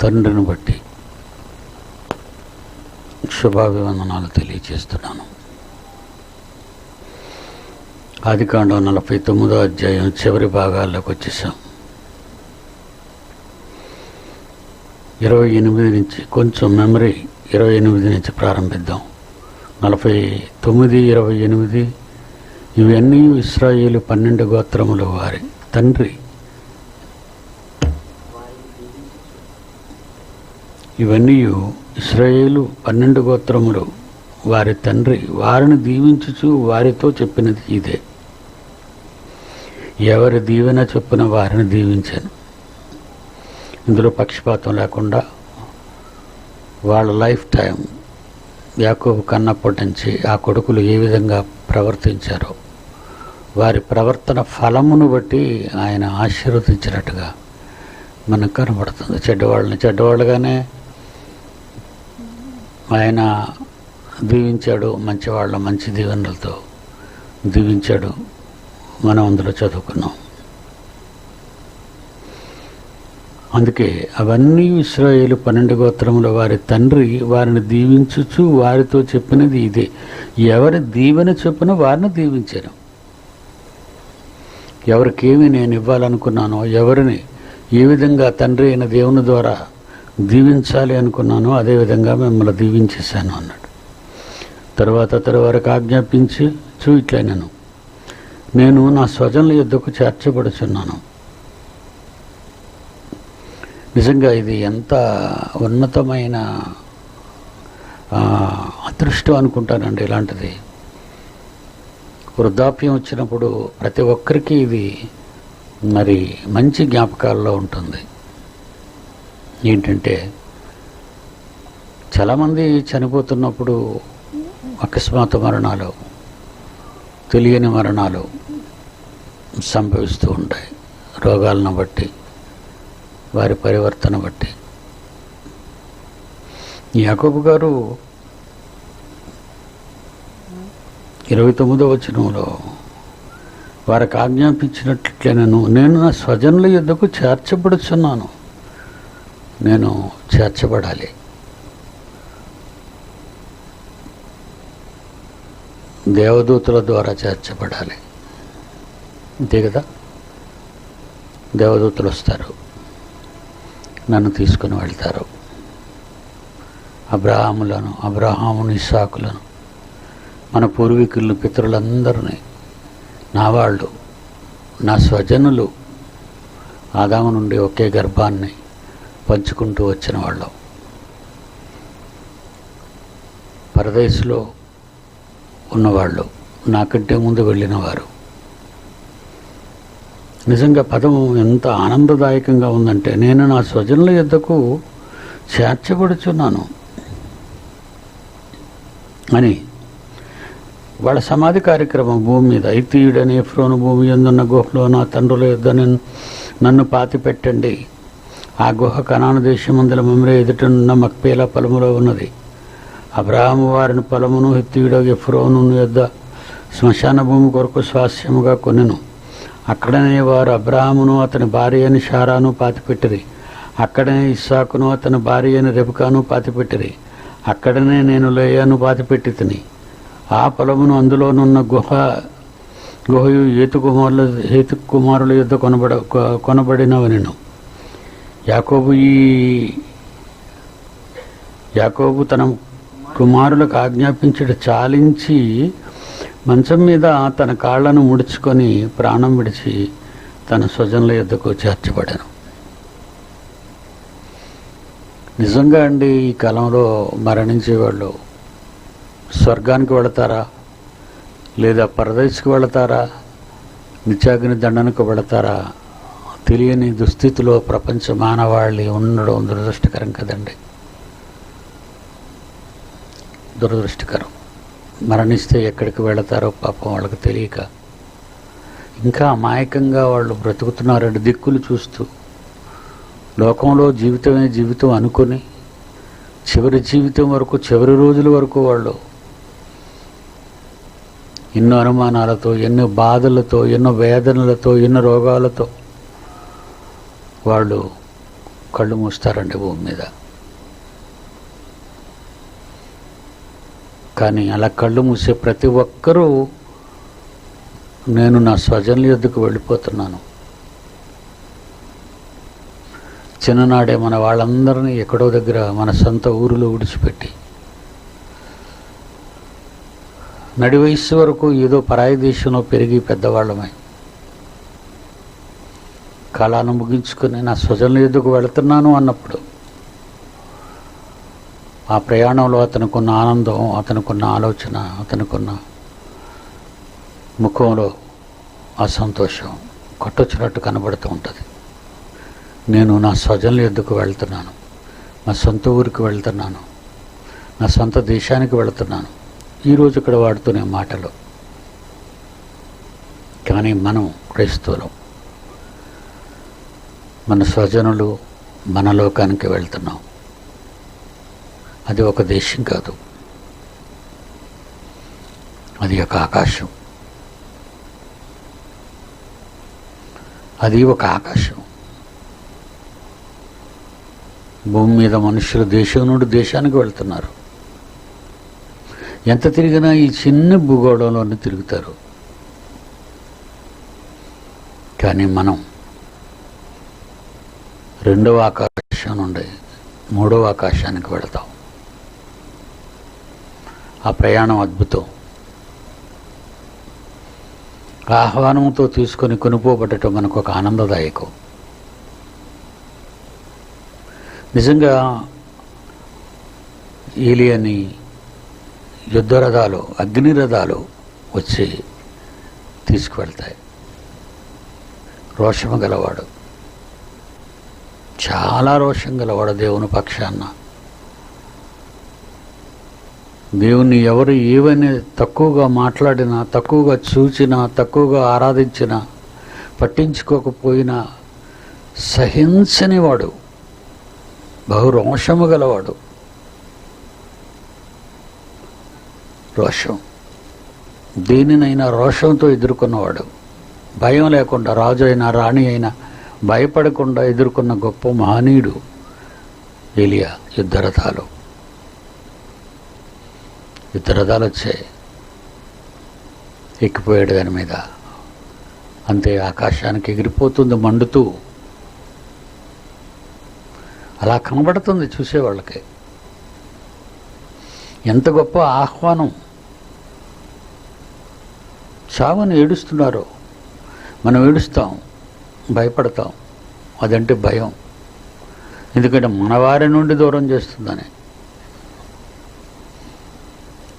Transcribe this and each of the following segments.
తండ్రిని బట్టి శుభాభివందనాలు తెలియజేస్తున్నాను. ఆదికాండం 49వ అధ్యాయం చివరి భాగాల్లోకి వచ్చేసాం. 28 నుంచి కొంచెం మెమరీ 28 నుంచి ప్రారంభిద్దాం. 49, 28 ఇవన్నీ ఇశ్రాయేలు 12 గోత్రముల వారి తండ్రి. ఇవన్నీ ఇశ్రాయేలు 12 గోత్రములు వారి తండ్రి వారిని దీవించుచు వారితో చెప్పినది ఇదే. ఎవరి దీవెన చొప్పున వారిని దీవించాను. ఇందులో పక్షపాతం లేకుండా వాళ్ళ లైఫ్ టైం యాకోబు కన్నప్పటి నుంచి ఆ కొడుకులు ఏ విధంగా ప్రవర్తించారో వారి ప్రవర్తన ఫలమును బట్టి ఆయన ఆశీర్వదించినట్టుగా మనకు కనబడుతుంది. చెడ్డవాళ్ళని చెడ్డవాళ్ళుగానే ఆయన దీవించాడు, మంచివాళ్ళ మంచి దీవెనలతో దీవించాడు. మనం అందులో చదువుకున్నాం. అందుకే అవన్నీ ఇశ్రాయేలు 12 గోత్రముల వారి తండ్రి వారిని దీవించుచు వారితో చెప్పినది ఇదే. ఎవరి దీవెన చొప్పున వారిని దీవించాను. ఎవరికేమి నేను ఇవ్వాలనుకున్నానో, ఎవరిని ఏ విధంగా తండ్రి అయిన దేవుని ద్వారా దీవించాలి అనుకున్నానో అదేవిధంగా మిమ్మల్ని దీవించేశాను అన్నాడు. తర్వాత వారికి ఆజ్ఞాపించి ఇట్లా నేను నా స్వజనుల యొద్దకు చేర్చబడుచున్నాను. నిజంగా ఇది ఎంత ఉన్నతమైన అదృష్టం అనుకుంటానండి. ఇలాంటిది వృద్ధాప్యం వచ్చినప్పుడు ప్రతి ఒక్కరికి ఇది మరి మంచి జ్ఞాపకాల్లో ఉంటుంది. ఏంటంటే చాలామంది చనిపోతున్నప్పుడు అకస్మాత్తు మరణాలు, తెలియని మరణాలు సంభవిస్తూ ఉంటాయి. రోగాలను బట్టి, వారి పరివర్తన బట్టి. యాకోబు గారు 29వ వచనంలో వారికి ఆజ్ఞాపించినట్లే నేను నా స్వజనుల యొద్దకు చేర్చబడుచున్నాను. నేను చేర్చబడాలి. దేవదూతల ద్వారా చేర్చబడాలి. అంతే కదా, దేవదూతలు వస్తారు, నన్ను తీసుకుని వెళ్తారు. అబ్రహామును ఇస్సాకులను, మన పూర్వీకులను, పితరులందరినీ, నా వాళ్ళు, నా స్వజనులు, ఆదాము నుండి ఒకే గర్భాన్ని పంచుకుంటూ వచ్చిన వాళ్ళు, పరదేశంలో ఉన్నవాళ్ళు, నాకంటే ముందు వెళ్ళిన వారు. నిజంగా పదం ఎంత ఆనందదాయకంగా ఉందంటే, నేను నా స్వజనుల యొద్దకు చేర్చబడుచున్నాను అని. వాళ్ళ సమాధి కార్యక్రమం భూమి మీద, ఐతీయుడని ఎఫ్రోను భూమి యందున్న గుహలో నా తండ్రుల యొద్ద నన్ను పాతి పెట్టండి. ఆ గుహ కనాను దేశమందుల మమ్రే ఎదుటనున్న మక్పేలా పొలములో ఉన్నది. అబ్రహాము వారిని పొలమును హిత్తీయుడు ఎఫ్రోను యొద్ద శ్మశాన భూమి కొరకు స్వాస్యముగా కొనెను. అక్కడనే వారు అబ్రహామును అతని భార్య అయిన శారాను పాతిపెట్టిరి. అక్కడనే ఇస్సాకును అతని భార్య అయిన రెబెకాను పాతిపెట్టిరి. అక్కడనే నేను లేయాను పాతిపెట్టి తిని. ఆ పొలమును అందులోనున్న గుహయు హేతు కుమారుల యొద్ద కొనబడినవనెను. యాకోబు తన కుమారులకు ఆజ్ఞాపించుట చాలించి మంచం మీద తన కాళ్లను ముడుచుకొని ప్రాణం విడిచి తన స్వజనుల యొద్దకు చేర్చబడాను. నిజంగా అండి, ఈ కాలంలో మరణించేవాళ్ళు స్వర్గానికి వెళతారా, లేదా పరదేశకు వెళతారా, నిత్యాగ్ని దండనకు వెళతారా తెలియని దుస్థితిలో ప్రపంచ మానవాళి ఉండడం దురదృష్టకరం కదండి. దురదృష్టకరం. మరణిస్తే ఎక్కడికి వెళతారో పాపం వాళ్ళకి తెలియక ఇంకా అమాయకంగా వాళ్ళు బ్రతుకుతున్నారండి. దిక్కులు చూస్తూ లోకంలో జీవితమే జీవితం అనుకొని చివరి జీవితం వరకు, చివరి రోజుల వరకు వాళ్ళు ఎన్నో అనుమానాలతో, ఎన్నో బాధలతో, ఎన్నో వేదనలతో, ఎన్నో రోగాలతో వాళ్ళు కళ్ళు మూస్తారండి భూమి మీద. కానీ అలా కళ్ళు మూసే ప్రతి ఒక్కరూ నేను నా స్వజనుల యొద్దకు వెళ్ళిపోతున్నాను. చిన్ననాడే మన వాళ్ళందరినీ ఎక్కడో దగ్గర మన సొంత ఊరిలో విడిచిపెట్టి నడి వయస్సు వరకు ఏదో పరాయి దేశంలో పెరిగి పెద్దవాళ్ళమై కాలాన్ని ముగించుకొని నా స్వజనుల యొద్దకు వెళుతున్నాను అన్నప్పుడు ఆ ప్రయాణంలో అతనుకున్న ఆనందం, అతనుకున్న ఆలోచన, అతనుకున్న ముఖంలో ఆ సంతోషం కొట్టొచ్చినట్టు కనబడుతూ ఉంటుంది. నేను నా స్వజనుల యొద్దకు వెళ్తున్నాను, నా సొంత ఊరికి వెళ్తున్నాను, నా సొంత దేశానికి వెళుతున్నాను. ఈరోజు ఇక్కడ వాడుతున్న మాటలు. కానీ మనం క్రైస్తవులం, మన స్వజనులు మన లోకానికి వెళ్తున్నాం. అది ఒక దేశం కాదు, అది ఒక ఆకాశం. అది ఒక ఆకాశం. భూమి మీద మనుషులు దేశం నుండి దేశానికి వెళ్తున్నారు. ఎంత తిరిగినా ఈ చిన్న భూగోళంలోనే తిరుగుతారు. కానీ మనం రెండవ ఆకాశం నుండి మూడవ ఆకాశానికి వెళతాం. ఆ ప్రయాణం అద్భుతం. ఆహ్వానంతో తీసుకొని కొనుక్కోబడటం మనకు ఒక ఆనందదాయకం. నిజంగా ఏలియాని యుద్ధరథాలు, అగ్నిరథాలు వచ్చి తీసుకువెళ్తాయి. రోషము గలవాడు, చాలా రోషం గలవాడు దేవుని పక్షాన. దేవుణ్ణి ఎవరు ఏవని తక్కువగా మాట్లాడినా, తక్కువగా చూచినా, తక్కువగా ఆరాధించినా, పట్టించుకోకపోయినా సహించనివాడు, బహు రోషము గలవాడు. రోషం, దేనినైనా రోషంతో ఎదుర్కొన్నవాడు. భయం లేకుండా, రాజు అయినా రాణి అయినా భయపడకుండా ఎదుర్కొన్న గొప్ప మహనీయుడు ఏలియా. యుద్ధరథాలు వచ్చాయి, ఎక్కిపోయాడు దాని మీద. అంతే, ఆకాశానికి ఎగిరిపోతుంది మండుతూ. అలా కనబడుతుంది చూసేవాళ్ళకి. ఎంత గొప్ప ఆహ్వానం. చావని ఏడుస్తున్నారు, మనం ఏడుస్తాం, భయపడతాం. అదంటే భయం. ఎందుకంటే మన వారి నుండి దూరం చేస్తుందని.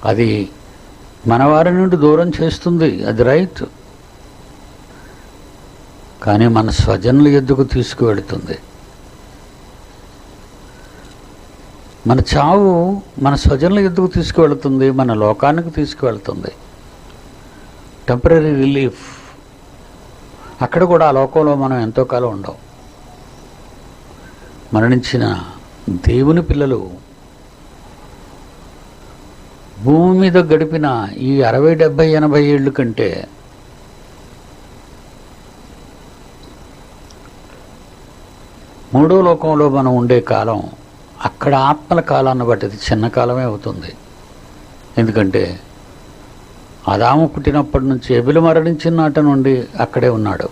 అది మన వారి నుండి దూరం చేస్తుంది, అది రైట్. కానీ మన స్వజనుల యొద్దకు తీసుకువెళుతుంది. మన చావు మన స్వజనుల యొద్దకు తీసుకువెళుతుంది, మన లోకానికి తీసుకువెళుతుంది. Temporary relief. అక్కడ కూడా ఆ లోకంలో మనం ఎంతో కాలం ఉండవు. మరణించిన దేవుని పిల్లలు భూమి మీద గడిపిన ఈ 60, 70, 80 ఏళ్ళు కంటే మూడో లోకంలో మనం ఉండే కాలం అక్కడ ఆత్మల కాలాన్ని బట్టి అది చిన్న కాలమే అవుతుంది. ఎందుకంటే ఆదాము పుట్టినప్పటి నుంచి హేబెలు మరణించిన నాటి నుండి అక్కడే ఉన్నాడు.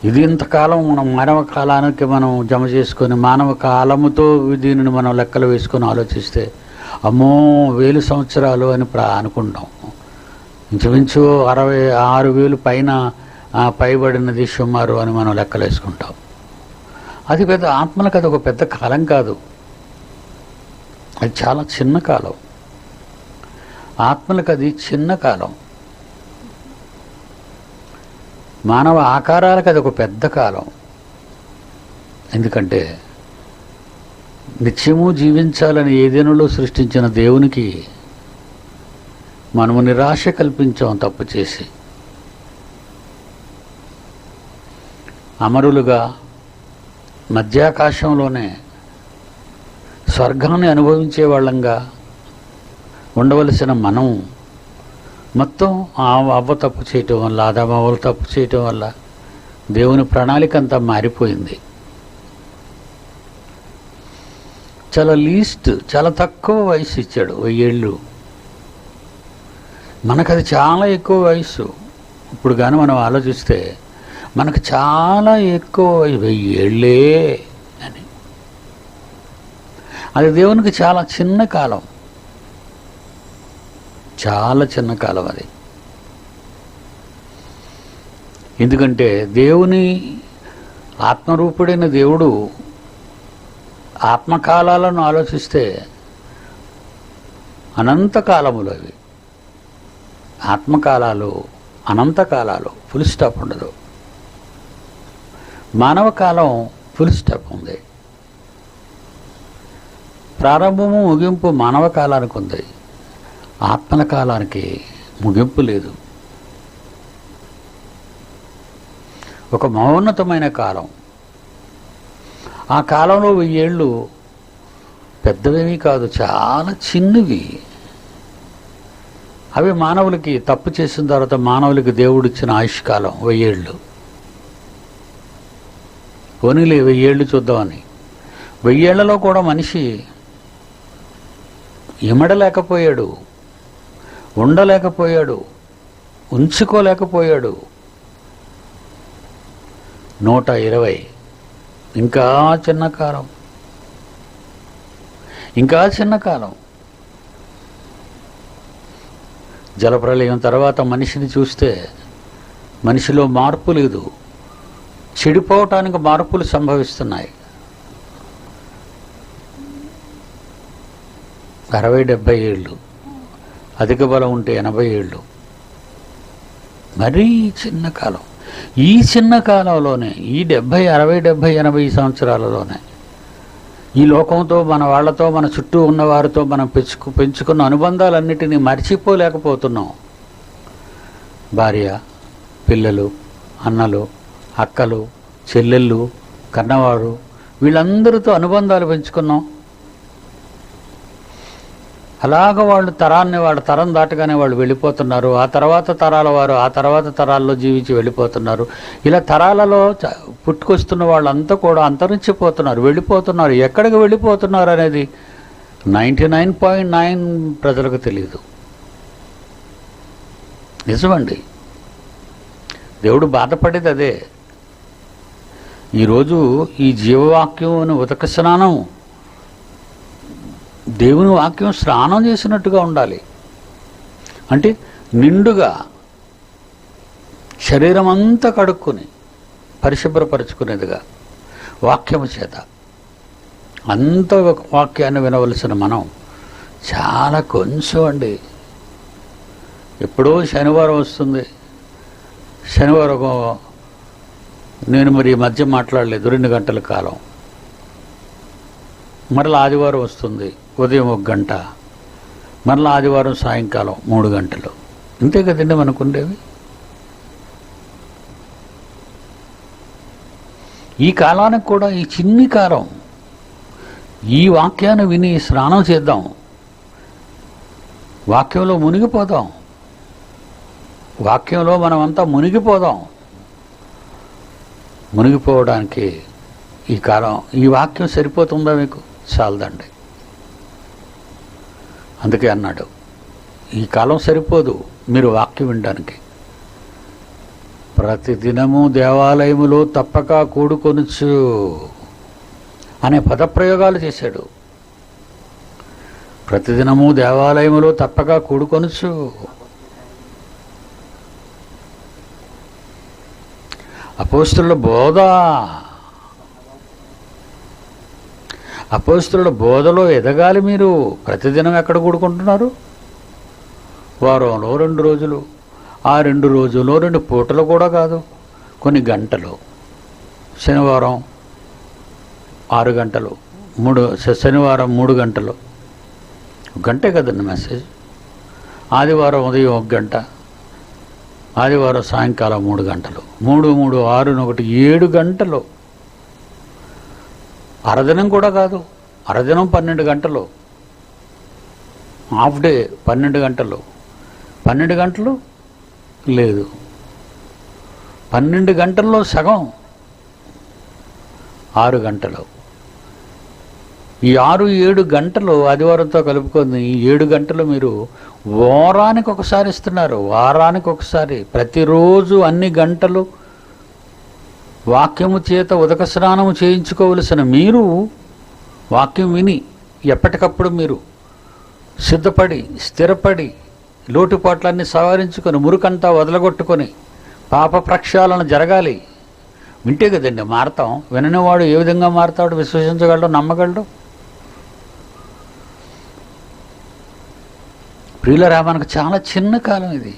ఇది ఇంతకాలం మనం మానవ కాలానికి మనం జమ చేసుకొని మానవ కాలముతో దీనిని మనం లెక్కలు వేసుకొని ఆలోచిస్తే అమ్మో 1000 సంవత్సరాలు అని అనుకుంటాం. ఇంచుమించు 66,000 పైన పైబడినది సుమారు అని మనం లెక్కలు వేసుకుంటాం. అది పెద్ద ఆత్మలకు అది ఒక పెద్ద కాలం కాదు, అది చాలా చిన్న కాలం. ఆత్మలకు అది చిన్న కాలం. మానవ ఆకారాలకు అది ఒక పెద్ద కాలం. ఎందుకంటే నిత్యము జీవించాలని ఏదేనులో సృష్టించిన దేవునికి మనము నిరాశ కల్పించాం తప్పు చేసి. అమరులుగా మధ్యాకాశంలోనే స్వర్గాన్ని అనుభవించే వాళ్ళంగా ఉండవలసిన మనం మొత్తం అవ్వ తప్పు చేయటం వల్ల, ఆదామవ్వలు తప్పు చేయటం వల్ల దేవుని ప్రణాళిక అంతా మారిపోయింది. చాలా లీస్ట్, చాలా తక్కువ వయసు ఇచ్చాడు, 1000 ఏళ్ళు. మనకు అది చాలా ఎక్కువ వయసు. ఇప్పుడు కానీ మనం ఆలోచిస్తే మనకు చాలా ఎక్కువ 1000 ఏళ్ళే అని. అది దేవునికి చాలా చిన్న కాలం, చాలా చిన్న కాలం అది. ఎందుకంటే దేవుని ఆత్మరూపుడైన దేవుడు ఆత్మకాలాలను ఆలోచిస్తే అనంతకాలములు అవి. ఆత్మకాలాలు అనంతకాలాలు, ఫుల్ స్టాప్ ఉండదు. మానవ కాలం ఫుల్ స్టాప్ ఉంది. ప్రారంభము ముగింపు మానవ కాలానికి ఉంది, ఆత్మల కాలానికి ముగింపు లేదు. ఒక మహోన్నతమైన కాలం. ఆ కాలంలో 1000 ఏళ్ళు పెద్దవేమీ కాదు, చాలా చిన్నవి. అవి మానవులకి, తప్పు చేసిన తర్వాత మానవులకి దేవుడిచ్చిన ఆయుష్కాలం 1000 ఏళ్ళు. పోనీలే 1000 ఏళ్ళు చూద్దామని. 1000 ఏళ్లలో కూడా మనిషి ఇమడలేకపోయాడు, ఉండలేకపోయాడు, ఉంచుకోలేకపోయాడు. 120 ఇంకా చిన్న కాలం, ఇంకా చిన్న కాలం. జలప్రలయం తర్వాత మనిషిని చూస్తే మనిషిలో మార్పు లేదు, చెడిపోవటానికి మార్పులు సంభవిస్తున్నాయి. 60-70 ఏళ్ళు, అధిక బలం ఉంటే 80 ఏళ్ళు. మరీ చిన్న కాలం. ఈ చిన్న కాలంలోనే, ఈ 70, 60, 70, 80 సంవత్సరాలలోనే ఈ లోకంతో, మన వాళ్ళతో, మన చుట్టూ ఉన్న వారితో మనం పెంచుకున్న అనుబంధాలన్నిటినీ మర్చిపోలేకపోతున్నాం. భార్య, పిల్లలు, అన్నలు, అక్కలు, చెల్లెళ్ళు, కన్నవారు, వీళ్ళందరితో అనుబంధాలు పెంచుకున్నాం. అలాగ వాళ్ళ తరం దాటగానే వాళ్ళు వెళ్ళిపోతున్నారు. ఆ తర్వాత తరాల వారు ఆ తర్వాత తరాల్లో జీవించి వెళ్ళిపోతున్నారు. ఇలా తరాలలో పుట్టుకొస్తున్న వాళ్ళంతా కూడా అంతరించిపోతున్నారు, వెళ్ళిపోతున్నారు. ఎక్కడికి వెళ్ళిపోతున్నారు అనేది 99.9 ప్రజలకు తెలియదు. నిజమండి. దేవుడు బాధపడేది అదే. ఈరోజు ఈ జీవవాక్యం అని ఉదక స్నానం, దేవుని వాక్యం స్నానం చేసినట్టుగా ఉండాలి. అంటే నిండుగా శరీరం అంతా కడుక్కొని పరిశుభ్రపరుచుకునేదిగా వాక్యము చేత. అంత వాక్యాన్ని వినవలసిన మనం చాలా కొంచెం అండి. ఎప్పుడో శనివారం వస్తుంది. శనివారం నేను మరి ఈ మధ్య మాట్లాడలేదు, 2 గంటల కాలం. మరలా ఆదివారం వస్తుంది, ఉదయం 1 గంట. మరలా ఆదివారం సాయంకాలం 3 గంటలు. ఇంతే కదండి మనకుండేవి. ఈ కాలానికి కూడా, ఈ చిన్ని కాలం, ఈ వాక్యాన్ని విని స్నానం చేద్దాం, వాక్యంలో మునిగిపోదాం, వాక్యంలో మనమంతా మునిగిపోదాం. మునిగిపోవడానికి ఈ కాలం, ఈ వాక్యం సరిపోతుందా మీకు? చాలదండి. అందుకే అన్నాడు, ఈ కాలం సరిపోదు మీరు వాక్యం వినడానికి. ప్రతిదినము దేవాలయములో తప్పక కూడుకొనుచు అనే పదప్రయోగాలు చేశాడు. ప్రతిదినము దేవాలయములో తప్పక కూడుకొనుచు. అపోస్తలుల బోధ, అపోస్తలుల బోధలో ఎదగాలి మీరు. ప్రతిదినం ఎక్కడ కూడుకుంటున్నారు? వారంలో 2 రోజులు, ఆ 2 రోజుల్లో 2 పూటలు కూడా కాదు, కొన్ని గంటలు. శనివారం 6 గంటలు, శనివారం 3 గంటలు, 1 గంటే కదండి మెసేజ్. ఆదివారం ఉదయం 1 గంట, ఆదివారం సాయంకాలం 3 గంటలు. 3, 3, 6, 1, 7 గంటలు. అరదినం కూడా కాదు, అరదినం 12 గంటలు, హాఫ్ డే 12 గంటలు. 12 గంటలు లేదు, 12 గంటల్లో సగం 6 గంటలు. ఈ 6-7 గంటలు ఆదివారంతో కలుపుకొని ఈ 7 గంటలు మీరు వారానికి ఒకసారి ఇస్తున్నారు. వారానికి ఒకసారి ప్రతిరోజు అన్ని గంటలు వాక్యము చేత ఉదక స్నానము చేయించుకోవలసిన మీరు వాక్యం విని ఎప్పటికప్పుడు మీరు సిద్ధపడి స్థిరపడి లోటుపాట్లన్నీ సవరించుకొని మురుకంతా వదలగొట్టుకొని పాప ప్రక్షాళన జరగాలి. వింటే కదండి మారతాం. విననివాడు ఏ విధంగా మారతాడు? విశ్వసించగలడు, నమ్మగలడు. ప్రియులరా, మనకు చాలా చిన్న కాలం ఇది.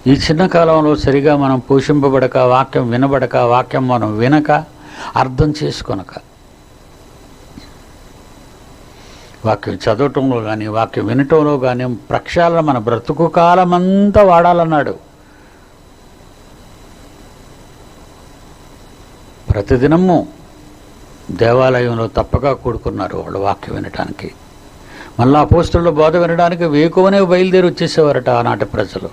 ఈ చిన్న కాలంలో సరిగా మనం పోషింపబడక, వాక్యం వినబడక, వాక్యం మనం వినక, అర్థం చేసుకొనక, వాక్యం చదవటంలో కానీ వాక్యం వినటంలో కానీ ప్రక్షాళన మన బ్రతుకు కాలమంతా వాడాలన్నాడు. ప్రతిదినము దేవాలయంలో తప్పగా కూడుకున్నారు వాళ్ళు వాక్యం వినటానికి. మళ్ళీ అపోస్తలుల బోధ వినడానికి వేకువనే బయలుదేరి వచ్చేసేవారట ఆనాటి ప్రజలు.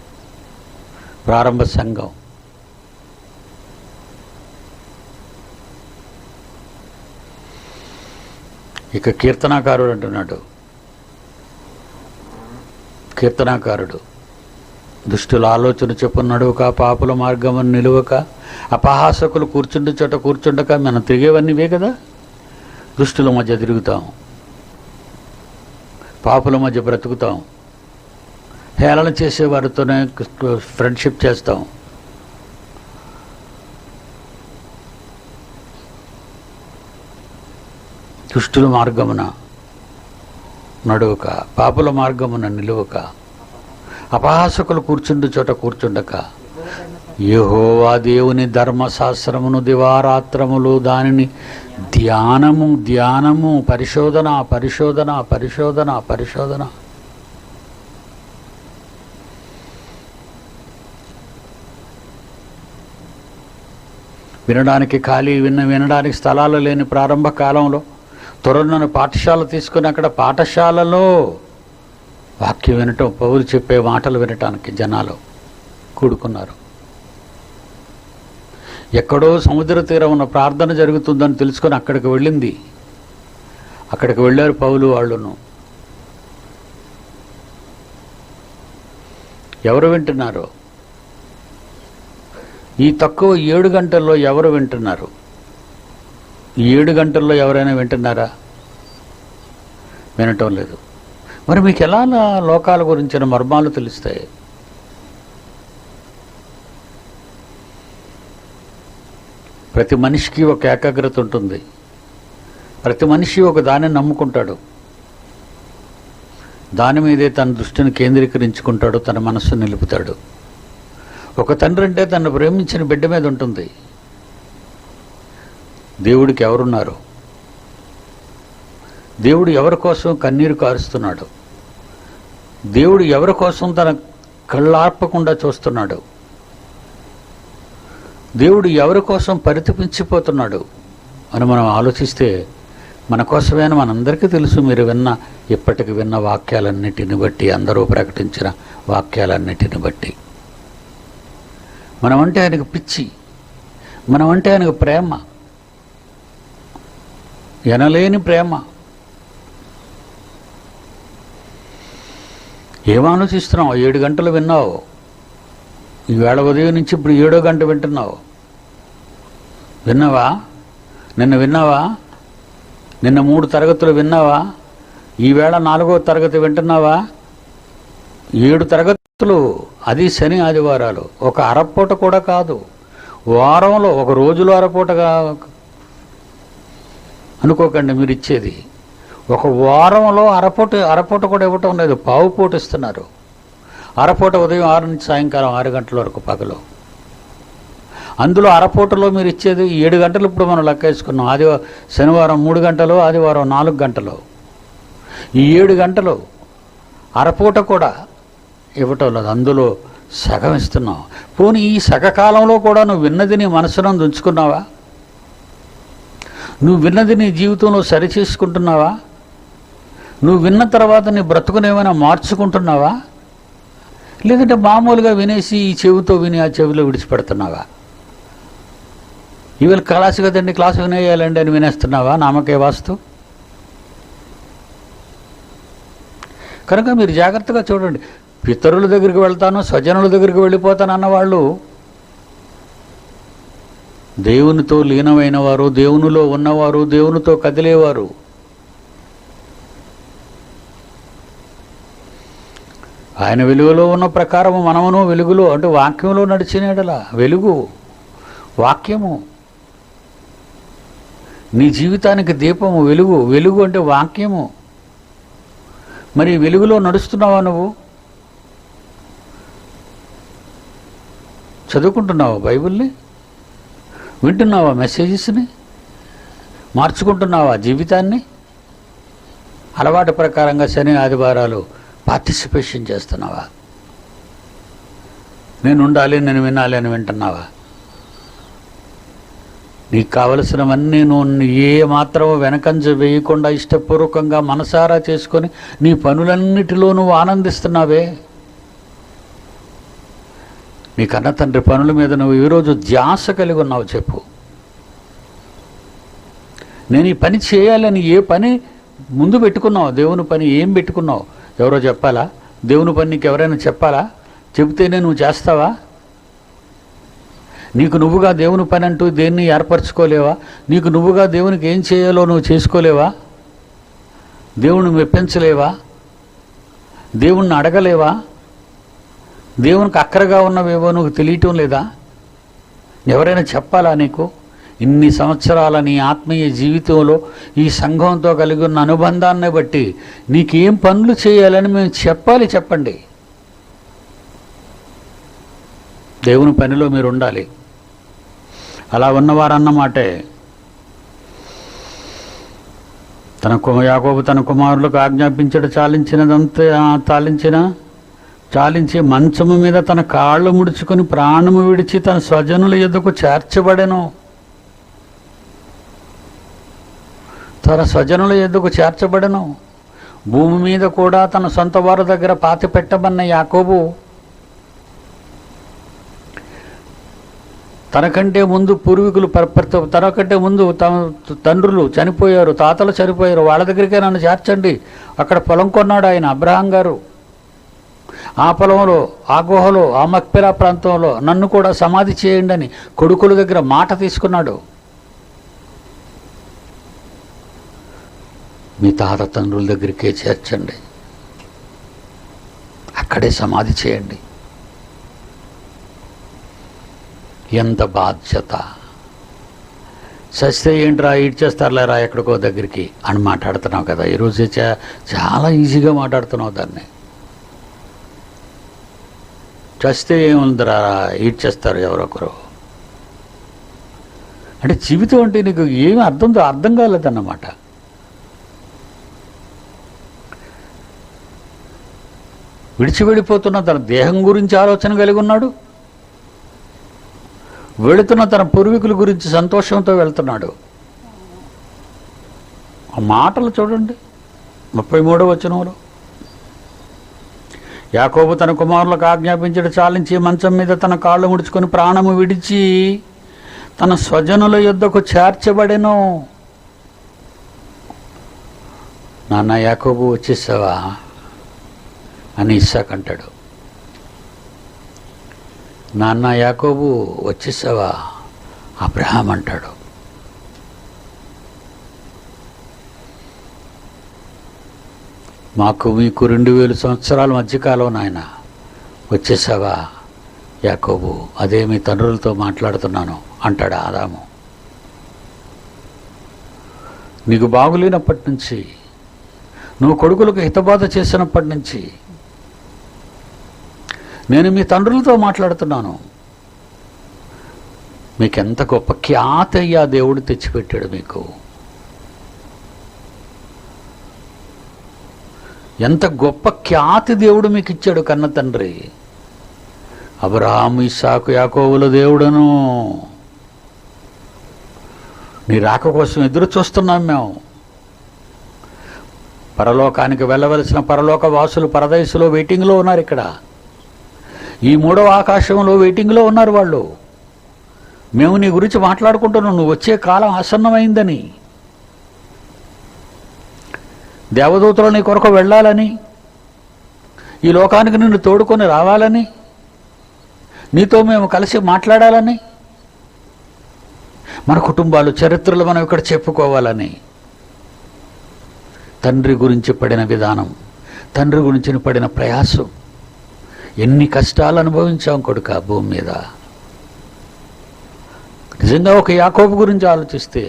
ప్రారంభ సంఘం. ఇక కీర్తనాకారుడు అంటున్నాడు, కీర్తనాకారుడు దుష్టుల ఆలోచన చొప్పున నడువక, పాపుల మార్గమును నిలువక, అపహాసకులు కూర్చుండే చోట కూర్చుండక. మనం తిరిగేవన్నీ ఇవే కదా. దుష్టుల మధ్య తిరుగుతాం, పాపుల మధ్య బ్రతుకుతాం, హేళన చేసేవారితోనే ఫ్రెండ్షిప్ చేస్తాం. దుష్టుల మార్గమున నడువక, పాపుల మార్గమున నిలువక, అపహాసకులు కూర్చుండు చోట కూర్చుండక, యెహోవా దేవుని ధర్మశాస్త్రమును దివారాత్రములు దానిని ధ్యానము ధ్యానము పరిశోధన పరిశోధన పరిశోధన పరిశోధన. వినడానికి ఖాళీ వినడానికి స్థలాలు లేని ప్రారంభ కాలంలో త్వరను పాఠశాల తీసుకుని అక్కడ పాఠశాలలో వాక్యం వినటం, పౌలు చెప్పే మాటలు వినటానికి జనాలు కూడుకున్నారు. ఎక్కడో సముద్ర తీరం ఉన్న ప్రార్థన జరుగుతుందని తెలుసుకొని అక్కడికి వెళ్ళింది. అక్కడికి వెళ్ళారు పౌలు వాళ్ళును. ఎవరు వింటున్నారు? ఈ తక్కువ 7 గంటల్లో ఎవరు వింటున్నారు? ఈ 7 గంటల్లో ఎవరైనా వింటున్నారా? వినటం లేదు. మరి మీకు ఎలా లోకాల గురించిన మర్మాలు తెలుస్తాయి? ప్రతి మనిషికి ఒక ఏకాగ్రత ఉంటుంది. ప్రతి మనిషి ఒక దాన్ని నమ్ముకుంటాడు. దాని మీదే తన దృష్టిని కేంద్రీకరించుకుంటాడు, తన మనస్సును నిలుపుతాడు. ఒక తండ్రి అంటే తను ప్రేమించిన బిడ్డ మీద ఉంటుంది. దేవుడికి ఎవరున్నారు? దేవుడు ఎవరి కోసం కన్నీరు కారుస్తున్నాడు? దేవుడు ఎవరి కోసం తన కళ్ళార్పకుండా చూస్తున్నాడు? దేవుడు ఎవరి కోసం పరితపించిపోతున్నాడు అని మనం ఆలోచిస్తే మన కోసమే మనందరికీ తెలుసు. మీరు ఇప్పటికి విన్న వాక్యాలన్నిటిని బట్టి, అందరూ ప్రకటించిన వాక్యాలన్నిటిని బట్టి మనమంటే ఆయనకు పిచ్చి, మనమంటే ఆయనకు ప్రేమ, ఎనలేని ప్రేమ. ఏమాలోచిస్తున్నావు? 7 గంటలు విన్నావు. ఈవేళ ఉదయం నుంచి ఇప్పుడు 7వ గంట వింటున్నావు. విన్నావా? నిన్న విన్నావా? నిన్న 3 తరగతులు విన్నావా? ఈవేళ 4వ తరగతి వింటున్నావా? 7 తరగతులు, అది శని ఆదివారాలు. ఒక అరపూట కూడా కాదు, వారంలో ఒక రోజులో అరపూటగా అనుకోకండి మీరు ఇచ్చేది. ఒక వారంలో అరపూట కూడా ఇవ్వటం లేదు, పావు పూట ఇస్తున్నారు. అరపూట ఉదయం 6 నుంచి సాయంకాలం 6 గంటల వరకు పగలు. అందులో అరపూటలో మీరు ఇచ్చేది 7 గంటలు. ఇప్పుడు మనం లెక్క వేసుకున్నాం. శనివారం 3 గంటలు, ఆదివారం 4 గంటలు. ఈ 7 గంటలు అరపూట కూడా ఇవ్వటం లేదు, అందులో సగం ఇస్తున్నావు. పోనీ ఈ సగకాలంలో కూడా నువ్వు విన్నది నీ మనసును ఉంచుకున్నావా? నువ్వు విన్నది నీ జీవితంలో సరిచేసుకుంటున్నావా? నువ్వు విన్న తర్వాత నీ బ్రతుకునేమైనా మార్చుకుంటున్నావా? లేదంటే మామూలుగా వినేసి ఈ చెవితో విని ఆ చెవిలో విడిచిపెడుతున్నావా? ఇవాళ క్లాసు కదండి, క్లాసు వినేయాలండి అని వినేస్తున్నావా? నామకే వాస్తు. కనుక మీరు జాగ్రత్తగా చూడండి. పితరుల దగ్గరికి వెళ్తాను, స్వజనుల దగ్గరికి వెళ్ళిపోతాను అన్నవాళ్ళు దేవునితో లీనమైన వారు, దేవునిలో ఉన్నవారు, దేవునితో కదిలేవారు. ఆయన వెలుగులో ఉన్న ప్రకారము మనమును వెలుగులో, అంటే వాక్యంలో నడిచినడలా. వెలుగు వాక్యము, నీ జీవితానికి దీపము వెలుగు. వెలుగు అంటే వాక్యము. మరి వెలుగులో నడుస్తున్నావా? నువ్వు చదువుకుంటున్నావా బైబిల్ని? వింటున్నావా మెసేజెస్ని? మార్చుకుంటున్నావా జీవితాన్ని? అలవాటు ప్రకారంగా శని ఆదివారాలు పార్టిసిపేషన్ చేస్తున్నావా? నేను ఉండాలి, నేను వినాలి అని వింటున్నావా? నీకు కావలసినవన్నీ నువ్వు ఏ మాత్రం వెనకంజ వేయకుండా ఇష్టపూర్వకంగా మనసారా చేసుకొని నీ పనులన్నిటిలో నువ్వు ఆనందిస్తున్నావే. నీ కన్న తండ్రి పనుల మీద నువ్వు ఈరోజు ధ్యాస కలిగి ఉన్నావు చెప్పు. నేను ఈ పని చేయాలని ఏ పని ముందు పెట్టుకున్నావు? దేవుని పని ఏం పెట్టుకున్నావు? ఎవరో చెప్పాలా? దేవుని పని నీకు ఎవరైనా చెప్పాలా? చెబితేనే నువ్వు చేస్తావా? నీకు నువ్వుగా దేవుని పని అంటూ దేన్ని ఏర్పరచుకోలేవా? నీకు నువ్వుగా దేవునికి ఏం చేయాలో నువ్వు చేసుకోలేవా? దేవుని మెప్పించలేవా? దేవుణ్ణి అడగలేవా? దేవునికి అక్కరగా ఉన్నవేవో నువ్వు తెలియటం లేదా? ఎవరైనా చెప్పాలా నీకు? ఇన్ని సంవత్సరాల నీ ఆత్మీయ జీవితంలో ఈ సంఘంతో కలిగి ఉన్న అనుబంధాన్ని బట్టి నీకేం పనులు చేయాలని మేము చెప్పాలి. చెప్పండి. దేవుని పనిలో మీరు ఉండాలి. అలా ఉన్నవారన్నమాటే. యాకోబు తన కుమారులకు ఆజ్ఞాపించడు చాలించి మంచము మీద తన కాళ్ళు ముడుచుకొని ప్రాణము విడిచి తన స్వజనుల యొద్దకు చేర్చబడెను. తన స్వజనుల యొద్దకు చేర్చబడెను. భూమి మీద కూడా తన సొంత వారి దగ్గర పాతి పెట్టబడిన యాకోబు తనకంటే ముందు పూర్వీకులు తనకంటే ముందు తమ తండ్రులు చనిపోయారు, తాతలు చనిపోయారు, వాళ్ళ దగ్గరికే నన్ను చేర్చండి. అక్కడ పొలం కొన్నాడు ఆయన, అబ్రహాం గారు. ఆ పొలంలో, ఆ గుహలో, ఆ మక్పెరా ప్రాంతంలో నన్ను కూడా సమాధి చేయండి అని కొడుకుల దగ్గర మాట తీసుకున్నాడు. మీ తాత తండ్రుల దగ్గరికే చేర్చండి, అక్కడే సమాధి చేయండి. ఎంత బాధ్యత! సస్తే ఏంట్రా ఇడ్చేస్తారులేరా ఎక్కడికో దగ్గరికి అని మాట్లాడుతున్నావు కదా. ఈరోజు చాలా ఈజీగా మాట్లాడుతున్నావు దాన్ని. చస్తే ఏముందిరా ఈడ్చేస్తారు ఎవరొకరు అంటే. జీవితం అంటే నీకు ఏమి అర్థం కాలేదన్నమాట. విడిచి వెళ్ళిపోతున్న తన దేహం గురించి ఆలోచన కలిగి ఉన్నాడు. వెళుతున్న తన పూర్వీకుల గురించి సంతోషంతో వెళ్తున్నాడు. ఆ మాటలు చూడండి 33వ వచనంలో. యాకోబు తన కుమారులకు ఆజ్ఞాపించడు చాలించి మంచం మీద తన కాళ్ళు ముడుచుకొని ప్రాణము విడిచి తన స్వజనుల యొద్దకు చేర్చబడెను. నాన్న యాకోబు వచ్చేసావా అని ఇస్సాకు అంటాడు. నాన్న యాకోబు వచ్చేసావా అబ్రహాం అంటాడు. మాకు మీకు 2000 సంవత్సరాల మధ్యకాలం నాయన, వచ్చేసావా యాకోబు, అదే మీ తండ్రులతో మాట్లాడుతున్నాను అంటాడు ఆదాము. నీకు బాగులేనప్పటి నుంచి, నువ్వు కొడుకులకు హితబాధ చేసినప్పటి నుంచి నేను మీ తండ్రులతో మాట్లాడుతున్నాను. మీకెంత గొప్ప ఖ్యాతి అయ్యా దేవుడు తెచ్చిపెట్టాడు మీకు. ఎంత గొప్ప ఖ్యాతి దేవుడు మీకు ఇచ్చాడు కన్న తండ్రి. అబ్రహాము, ఇస్సాకు, యాకోబుల దేవుడను. నీ రాక కోసం ఎదురు చూస్తున్నాం మేము. పరలోకానికి వెళ్ళవలసిన పరలోక వాసులు పరదేశంలో వెయిటింగ్లో ఉన్నారు. ఇక్కడ ఈ 3వ ఆకాశంలో వెయిటింగ్లో ఉన్నారు వాళ్ళు. మేము నీ గురించి మాట్లాడుకుంటున్నాం, నువ్వు వచ్చే కాలం ఆసన్నమైందని. దేవదూతలు నీ కొరకు వెళ్ళాలని, ఈ లోకానికి నిన్ను తోడుకొని రావాలని, నీతో మేము కలిసి మాట్లాడాలని, మన కుటుంబాలు చరిత్రలు మనం ఇక్కడ చెప్పుకోవాలని. తండ్రి గురించి పడిన విధానం, తండ్రి గురించి పడిన ప్రయాసం, ఎన్ని కష్టాలు అనుభవించాం కొడుక భూమి మీద. నిజంగా ఒక యాకోబు గురించి ఆలోచిస్తే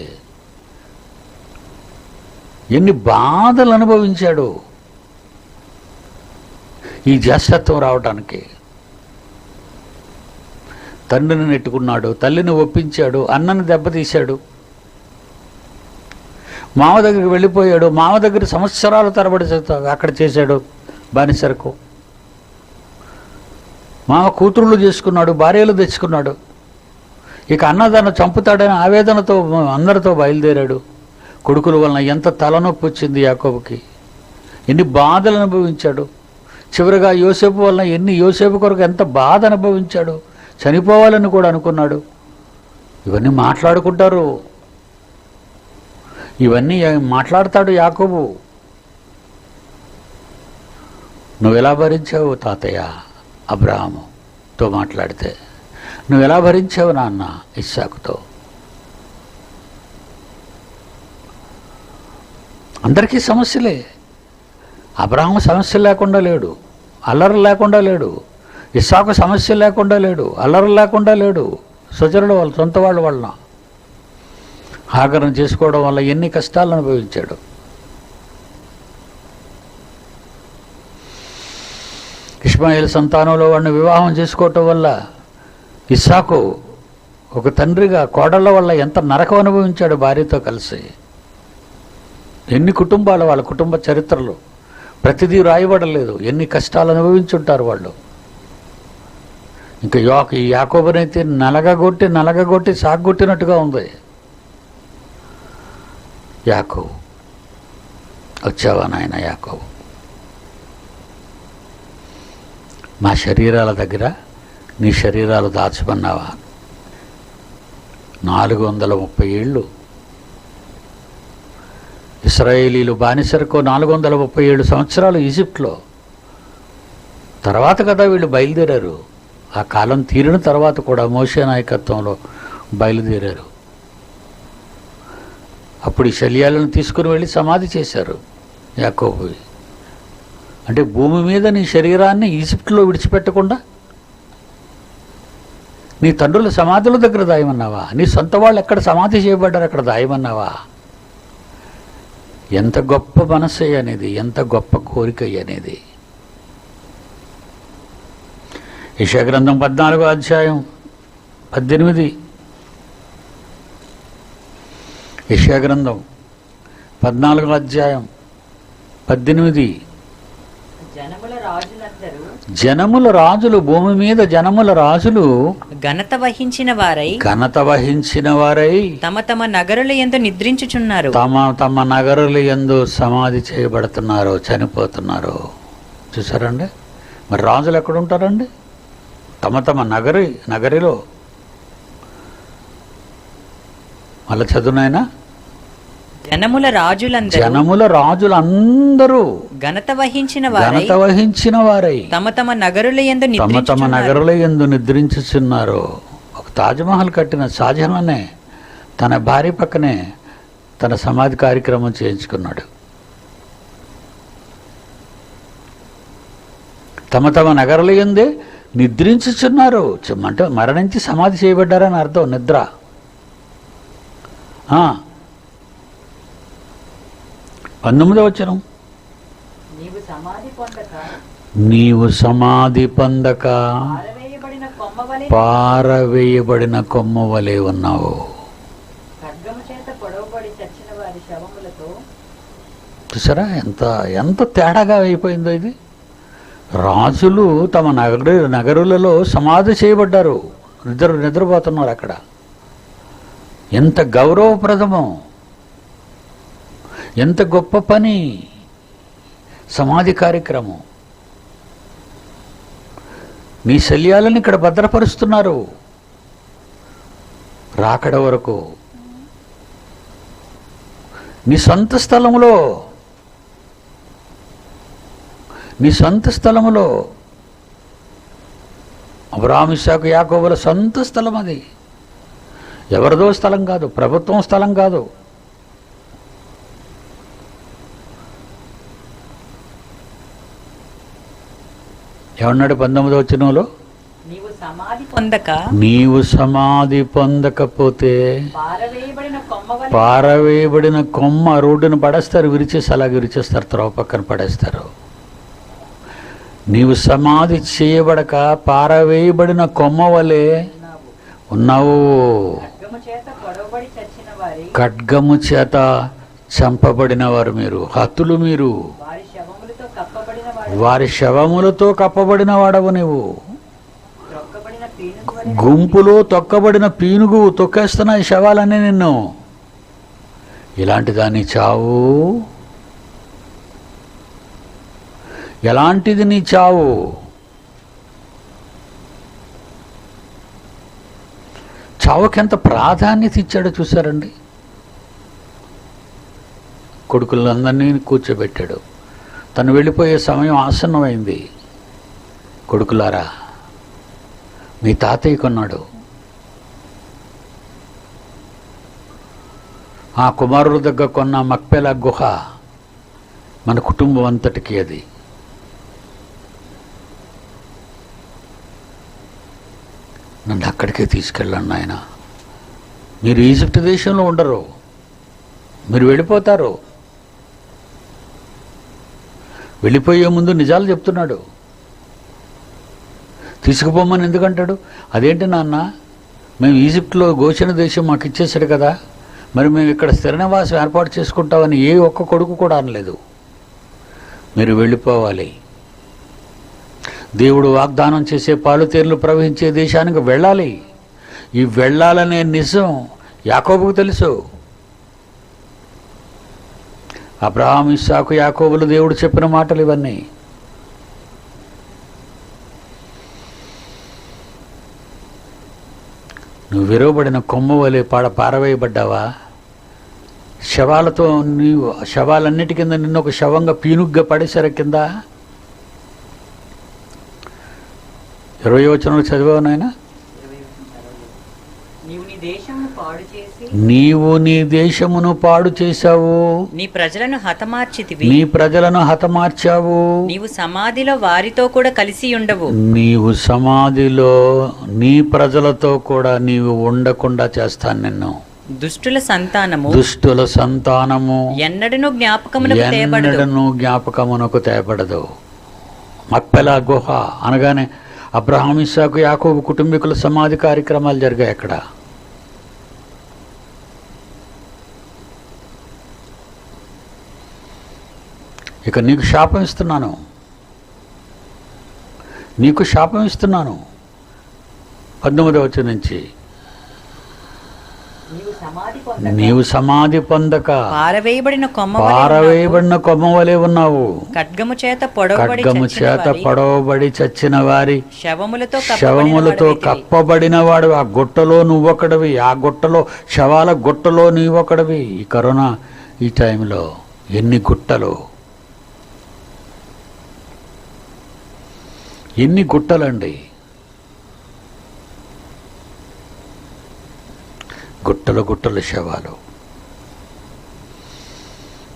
ఎన్ని బాధలు అనుభవించాడు ఈ జ్యేష్ఠత్వం రావడానికి. తండ్రిని నెట్టుకున్నాడు, తల్లిని ఒప్పించాడు, అన్నని దెబ్బతీశాడు, మామ దగ్గరికి వెళ్ళిపోయాడు, మామ దగ్గర సంవత్సరాల తరబడి అక్కడ చేశాడు బానిసరకు. మామ కూతురులు చేసుకున్నాడు, భార్యలు తెచ్చుకున్నాడు. ఇక అన్న తను చంపుతాడని ఆవేదనతో అందరితో బయలుదేరాడు. కొడుకుల వలన ఎంత తలనొప్పి వచ్చింది యాకోబుకి, ఎన్ని బాధలు అనుభవించాడు. చివరిగా యోసేపు వలన యోసేపు కొరకు ఎంత బాధ అనుభవించాడు, చనిపోవాలని కూడా అనుకున్నాడు. ఇవన్నీ మాట్లాడుకుంటారు, ఇవన్నీ మాట్లాడతాడు యాకోబు. నువ్వెలా భరించావు తాతయ్య అబ్రహాముతో మాట్లాడితే, నువ్వెలా భరించావు నాన్న ఇస్సాకుతో. అందరికీ సమస్యలే. అబ్రహాము సమస్య లేకుండా లేడు, అల్లరి లేకుండా లేడు. ఇస్సాకు సమస్య లేకుండా లేడు, అల్లరి లేకుండా లేడు. స్వజనుడు వాళ్ళ సొంత వాళ్ళ వలన హాగరం చేసుకోవడం వల్ల ఎన్ని కష్టాలు అనుభవించాడు. ఇష్మాయేలు సంతానంలో వాడిని వివాహం చేసుకోవటం వల్ల ఇస్సాకు ఒక తండ్రిగా కోడళ్ళ వల్ల ఎంత నరకం అనుభవించాడు భార్యతో కలిసి. ఎన్ని కుటుంబాలు, వాళ్ళ కుటుంబ చరిత్రలు ప్రతిదీ రాయబడలేదు, ఎన్ని కష్టాలు అనుభవించుంటారు వాళ్ళు. ఇంకా యాకోబునైతే నలగగొట్టి సాగొట్టినట్టుగా ఉంది. యాకోబు, వచ్చావా నాయన యాకోబు, మా శరీరాల దగ్గర నీ శరీరాలు దాచమన్నావా? 430 ఏళ్ళు ఇశ్రాయేలీలు బానిసరకు 437 సంవత్సరాలు ఈజిప్ట్లో. తర్వాత కదా వీళ్ళు బయలుదేరారు. ఆ కాలం తీరిన తర్వాత కూడా మోషే నాయకత్వంలో బయలుదేరారు. అప్పుడు ఈ శల్యాలను తీసుకుని వెళ్ళి సమాధి చేశారు యాకోబు. అంటే భూమి మీద నీ శరీరాన్ని ఈజిప్ట్లో విడిచిపెట్టకుండా నీ తండ్రుల సమాధుల దగ్గర దాయమన్నావా? నీ సొంత వాళ్ళు ఎక్కడ సమాధి చేయబడ్డారు అక్కడ దాయమన్నావా? ఎంత గొప్ప మనసు అనేది, ఎంత గొప్ప కోరిక అనేది. యెషయా గ్రంథం 14వ అధ్యాయం 18. యెషయా గ్రంథం 14వ అధ్యాయం 18. జనముల రాజులు, భూమి మీద జనముల రాజులు ఘనత వహించిన వారై తమ తమ నగరుల యందు నిద్రించుచున్నారు. తమ నగరుల యందు సమాధి చేయబడుతున్నారు, చనిపోతున్నారు. చూసారండి, మరి రాజులు ఎక్కడుంటారండి? తమ నగరిలో. మళ్ళీ చదువునైనా, జనముల రాజులందరూ ఘనత వహించిన వారై తమ తమ నగరుల యందు నిద్రించుచున్నారు. ఒక తాజ్మహల్ కట్టిన షాజహానే తన భార్య పక్కనే తన సమాధి కార్యక్రమం చేయించుకున్నాడు. తమ నగరుల యందే నిద్రించుచున్నారు. అంటే మరణించి సమాధి చేయబడ్డారని అర్థం. నిద్ర. 19వ వచనం, నీవు సమాధి పొందక పారవేయబడిన కొమ్మ వలె ఉన్నావు. చూసారా ఎంత తేడాగా అయిపోయిందో ఇది. రాజులు తమ నగరులలో సమాధి చేయబడ్డారు, నిద్రపోతున్నారు అక్కడ. ఎంత గౌరవప్రదమో, ఎంత గొప్ప పని సమాధి కార్యక్రమం. నీ శల్యాలను ఇక్కడ భద్రపరుస్తున్నారు రాకడ వరకు. నీ సొంత స్థలంలో నీ సొంత స్థలములో, అబ్రాహాము ఇస్సాకు యాకోబుల సొంత స్థలం అది. ఎవరిదో స్థలం కాదు, ప్రభుత్వం స్థలం కాదు. ఏమన్నాడు 19వ వచనంలో? నీవు సమాధి పొందక నీవు సమాధి పొందకపోతే పారవేయబడిన కొమ్మ రోడ్డును పడేస్తారు, విరిచేసి అలాగే విరిచేస్తారు, త్రోవ పక్కన పడేస్తారు. నీవు సమాధి చేయబడక పారవేయబడిన కొమ్మ వలె ఉన్నావు. ఖడ్గము చేత చంపబడిన వారు మీరు, హతులు మీరు, వారి శవములతో కప్పబడిన వాడవు నీవు. గుంపులో తొక్కబడిన పీనుగు తొక్కేస్తున్నాయి శవాలన్నీ నిన్ను. ఇలాంటి దాన్ని చావు, ఎలాంటిది నీ చావు? చావుకెంత ప్రాధాన్యత ఇచ్చాడో చూసారండి. కొడుకులందరినీ కూర్చోబెట్టాడు. తను వెళ్ళిపోయే సమయం ఆసన్నమైంది. కొడుకులారా, మీ తాతయ్య కొన్నాడు, ఆ కుమారుడు దగ్గర కొన్న మక్పేలా గుహ మన కుటుంబం అంతటికి అది. నన్ను అక్కడికే తీసుకెళ్ళండి నాయన. మీరు ఈజిప్ట్ దేశంలో ఉండరు, మీరు వెళ్ళిపోతారు. వెళ్ళిపోయే ముందు నిజాలు చెప్తున్నాడు. తీసుకుపోమని ఎందుకంటాడు? అదేంటి నాన్న, మేము ఈజిప్ట్లో గోషెన దేశం మాకు ఇచ్చేసాడు కదా, మరి మేము ఇక్కడ స్థిర నివాసం ఏర్పాటు చేసుకుంటామని ఏ ఒక్క కొడుకు కూడా అనలేదు. మీరు వెళ్ళిపోవాలి, దేవుడు వాగ్దానం చేసే పాలుతేర్లు ప్రవహించే దేశానికి వెళ్ళాలి. ఈ వెళ్ళాలనే నిజం యాకోబుకు తెలుసు. అబ్రహాము ఇస్సాకు యాకోబులు దేవుడు చెప్పిన మాటలు ఇవన్నీ. నువ్వు విరవబడిన కొమ్మ వలె పారవేయబడ్డావా? శవాలతో నీవు, శవాలన్నిటి కింద నిన్ను ఒక శవంగా పీనుగ్గా పడేశారు కింద. 20వ వచనంలో చదివావు నాయన? నీవు నీ దేశమును పాడు చేశావు, నీ ప్రజలను హతమార్చితివి, నీ ప్రజలను హతమార్చావు. నీవు సమాధిలో వారితో కూడా కలిసి ఉండవు, నీవు సమాధిలో నీ ప్రజలతో కూడా నీవు ఉండకుండా చేస్తాను నిన్ను. దుష్టుల సంతానము, దుష్టుల సంతానము ఎన్నడను జ్ఞాపకమునకు తేబడదు. మక్పెలా గుహ అనగానే అబ్రహాము ఇస్సాకు యాకోబు కుటుంబీకుల సమాధి కార్యక్రమాలు జరిగాయి అక్కడ. ఇక నీకు శాపం ఇస్తున్నాను, నీకు శాపం ఇస్తున్నాను. 19వ వచనం నుంచి, నీవు సమాధి పొందక పారవేయబడిన కొమ్మ వలె ఉన్నావు. ఖడ్గము చేత పొడవబడి చచ్చిన వారి శవములతో కప్పబడిన వాడు. ఆ గుట్టలో నువ్వొకడివి, ఆ గుట్టలో, శవాల గుట్టలో నీవొకడివి. ఈ కరోనా ఈ టైంలో ఎన్ని గుట్టలు, ఎన్ని గుట్టలండి. గుట్టలు గుట్టలు శవాలు.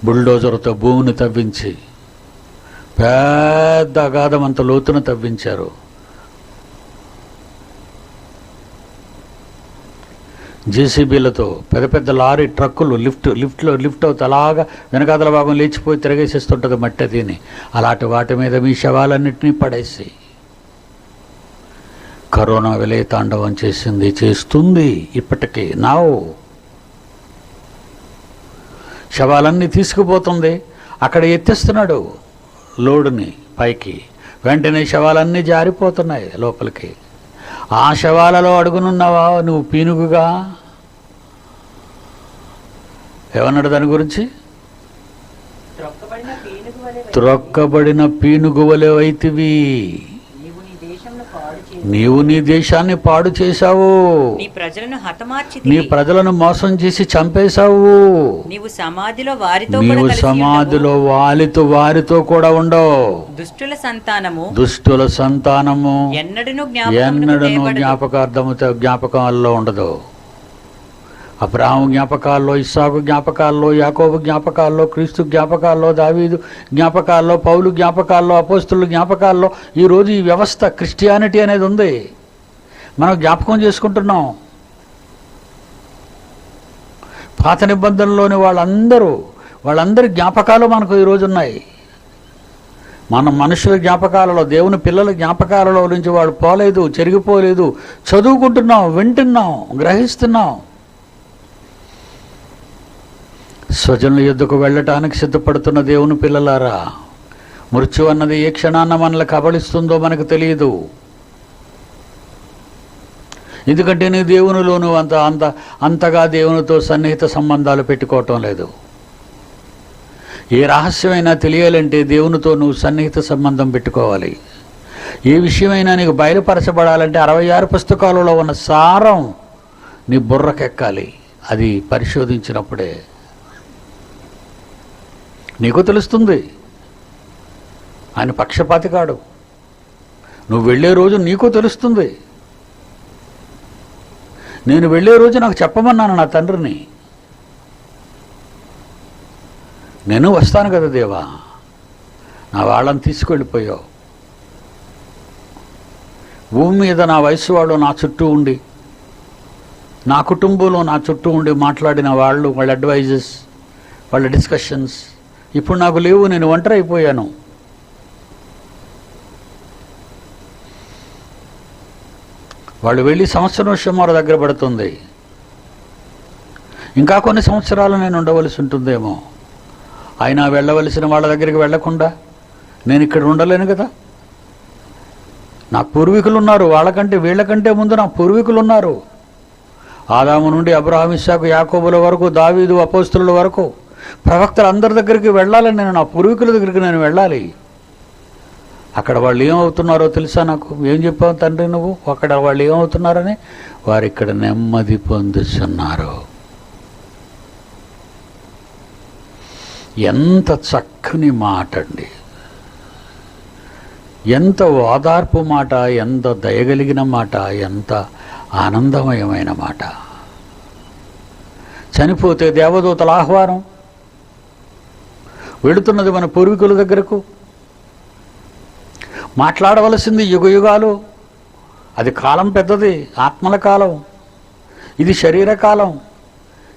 బుల్డోజర్తో భూమిని తవ్వించి పెద్ద అగాధం అంత లోతున తవ్వించారు. జేసీబీలతో పెద్ద పెద్ద లారీ ట్రక్కులు లిఫ్ట్ అవుతా అలాగా వెనకాదల భాగం లేచిపోయి తిరగేసేస్తుంటుంది మట్టి తిని. అలాంటి వాటి మీద మీ శవాలన్నింటినీ పడేసి కరోనా విలయ తాండవం చేస్తుంది ఇప్పటికీ. నావు శవాలన్నీ తీసుకుపోతుంది, అక్కడ ఎత్తేస్తున్నాడు లోడుని పైకి. వెంటనే శవాలన్నీ జారిపోతున్నాయి లోపలికి. ఆ శవాలలో అడుగునున్నావా నువ్వు పీనుగుగా? ఏమన్నాడు దాని గురించి? త్రొక్కబడిన పీనుగు వలె అయితివి. నీవు నీ దేశాన్ని పాడు చేశావు, నీ ప్రజలను నీ హతమార్చితివి. ప్రజలను మోసం చేసి చంపేశావు. నీవు సమాధిలో వారితో కూడా నీవు కలిసి సమాధిలో ఉండవు. వారితో కూడా ఉండవు. దుష్టుల సంతానము దుష్టుల సంతానము ఎన్నడను ఎన్నడను జ్ఞాపకాల్లో ఉండదు. అబ్రాహాము జ్ఞాపకాల్లో, ఇస్సాకు జ్ఞాపకాల్లో, యాకోబు జ్ఞాపకాల్లో, క్రీస్తు జ్ఞాపకాల్లో, దావీదు జ్ఞాపకాల్లో, పౌలు జ్ఞాపకాల్లో, అపోస్తుల జ్ఞాపకాల్లో ఈరోజు ఈ వ్యవస్థ క్రిస్టియానిటీ అనేది ఉంది. మనం జ్ఞాపకం చేసుకుంటున్నాం. పాత నిబంధనలోని వాళ్ళందరి జ్ఞాపకాలు మనకు ఈరోజు ఉన్నాయి. మన మనుషుల జ్ఞాపకాలలో, దేవుని పిల్లల జ్ఞాపకాలలో నుంచి వాడు పోలేదు, చెరిగిపోలేదు. చదువుకుంటున్నాం, వింటున్నాం, గ్రహిస్తున్నాం. స్వజనుల యుద్ధకు వెళ్ళటానికి సిద్ధపడుతున్న దేవుని పిల్లలారా, మృత్యు అన్నది ఏ క్షణాన్న మనల్ని కబళిస్తుందో మనకు తెలియదు. ఎందుకంటే నీ దేవునిలో నువ్వు అంతగా దేవునితో సన్నిహిత సంబంధాలు పెట్టుకోవటం లేదు. ఏ రహస్యమైనా తెలియాలంటే దేవునితో నువ్వు సన్నిహిత సంబంధం పెట్టుకోవాలి. ఏ విషయమైనా నీకు బయలుపరచబడాలంటే 66 పుస్తకాలలో ఉన్న సారం నీ బుర్రకెక్కాలి. అది పరిశోధించినప్పుడే నీకు తెలుస్తుంది. ఆయన పక్షపాతి కాడు. నువ్వు వెళ్ళే రోజు నీకు తెలుస్తుంది. నేను వెళ్ళే రోజు నాకు చెప్పమన్నాను నా తండ్రిని. నేను వస్తాను కదా దేవా, నా వాళ్ళని తీసుకెళ్ళిపోయావు. భూమి మీద నా వయసు వాడు నా చుట్టూ ఉండి, నా కుటుంబంలో నా చుట్టూ ఉండి మాట్లాడిన వాళ్ళు, వాళ్ళ అడ్వైజెస్, వాళ్ళ డిస్కషన్స్ ఇప్పుడు నాకు లేవు. నేను ఒంటరి అయిపోయాను. వాళ్ళు వెళ్ళి సంవత్సరం వారి దగ్గర పడుతుంది. ఇంకా కొన్ని సంవత్సరాలు నేను ఉండవలసి ఉంటుందేమో. అయినా వెళ్ళవలసిన వాళ్ళ దగ్గరికి వెళ్లకుండా నేను ఇక్కడ ఉండలేను కదా. నా పూర్వీకులు ఉన్నారు. వాళ్ళకంటే వీళ్ళకంటే ముందు నా పూర్వీకులు ఉన్నారు. ఆదాము నుండి అబ్రహాము, ఇస్సాకు, యాకోబుల వరకు, దావీదు, అపోస్తుల వరకు ప్రవక్తలు అందరి దగ్గరికి వెళ్ళాలని నేను, నా పూర్వీకుల దగ్గరికి నేను వెళ్ళాలి. అక్కడ వాళ్ళు ఏమవుతున్నారో తెలుసా నాకు? ఏం చెప్పావు తండ్రి నువ్వు? అక్కడ వాళ్ళు ఏమవుతున్నారని? వారు ఇక్కడ నెమ్మది పొందుతున్నారు. ఎంత చక్కని మాట అండి! ఎంత ఓదార్పు మాట, ఎంత దయగలిగిన మాట, ఎంత ఆనందమయమైన మాట. చనిపోతే దేవదూతల ఆహ్వానం, వెళుతున్నది మన పూర్వీకుల దగ్గరకు. మాట్లాడవలసింది యుగయుగాలు. అది కాలం పెద్దది, ఆత్మల కాలం. ఇది శరీరకాలం.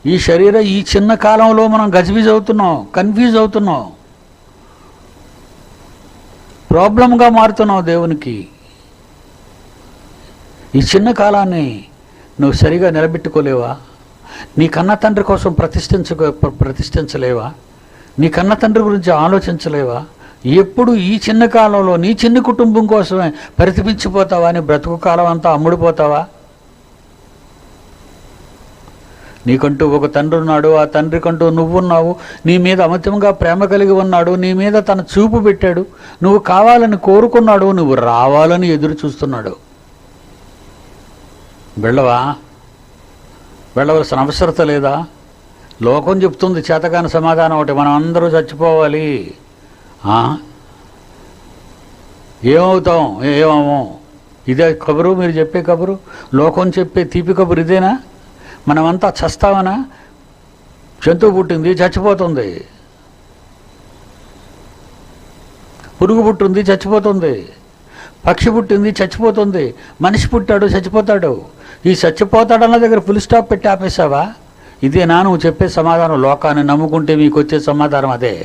ఈ చిన్న కాలంలో మనం గజిబిజ్ అవుతున్నాం, కన్ఫ్యూజ్ అవుతున్నాం, ప్రాబ్లంగా మారుతున్నావు దేవునికి. ఈ చిన్న కాలాన్ని నువ్వు సరిగా నిలబెట్టుకోలేవా? నీ కన్న తండ్రి కోసం ప్రతిష్ఠించలేవా? నీ కన్న తండ్రి గురించి ఆలోచించలేవా? ఎప్పుడు ఈ చిన్న కాలంలో నీ చిన్న కుటుంబం కోసమే పరితపించిపోతావా? నీ బ్రతుకు కాలం అంతా అమ్ముడిపోతావా? నీకంటూ ఒక తండ్రి ఉన్నాడు. ఆ తండ్రికంటూ నువ్వున్నావు. నీ మీద అమితంగా ప్రేమ కలిగి ఉన్నాడు. నీ మీద తన చూపు పెట్టాడు. నువ్వు కావాలని కోరుకున్నాడు. నువ్వు రావాలని ఎదురు చూస్తున్నాడు. వెళ్ళవలసిన అవసరత లేదా? లోకం చెప్తుంది చేతకాని సమాధానం ఒకటి, మనం అందరూ చచ్చిపోవాలి. ఏమవుతాం, ఏమో, ఇదే కబురు? మీరు చెప్పే కబురు, లోకం చెప్పే తీపి కబురు ఇదేనా? మనమంతా చస్తామనా? జంతువు పుట్టింది, చచ్చిపోతుంది. పురుగు పుట్టింది, చచ్చిపోతుంది. పక్షి పుట్టింది, చచ్చిపోతుంది. మనిషి పుట్టాడు, చచ్చిపోతాడు. ఈ చచ్చిపోతాడన్న దగ్గర ఫుల్ స్టాప్ పెట్టి ఆపేశావా? ఇదేనా నువ్వు చెప్పే సమాధానం? లోకాన్ని నమ్ముకుంటే మీకు వచ్చే సమాధానం అదే.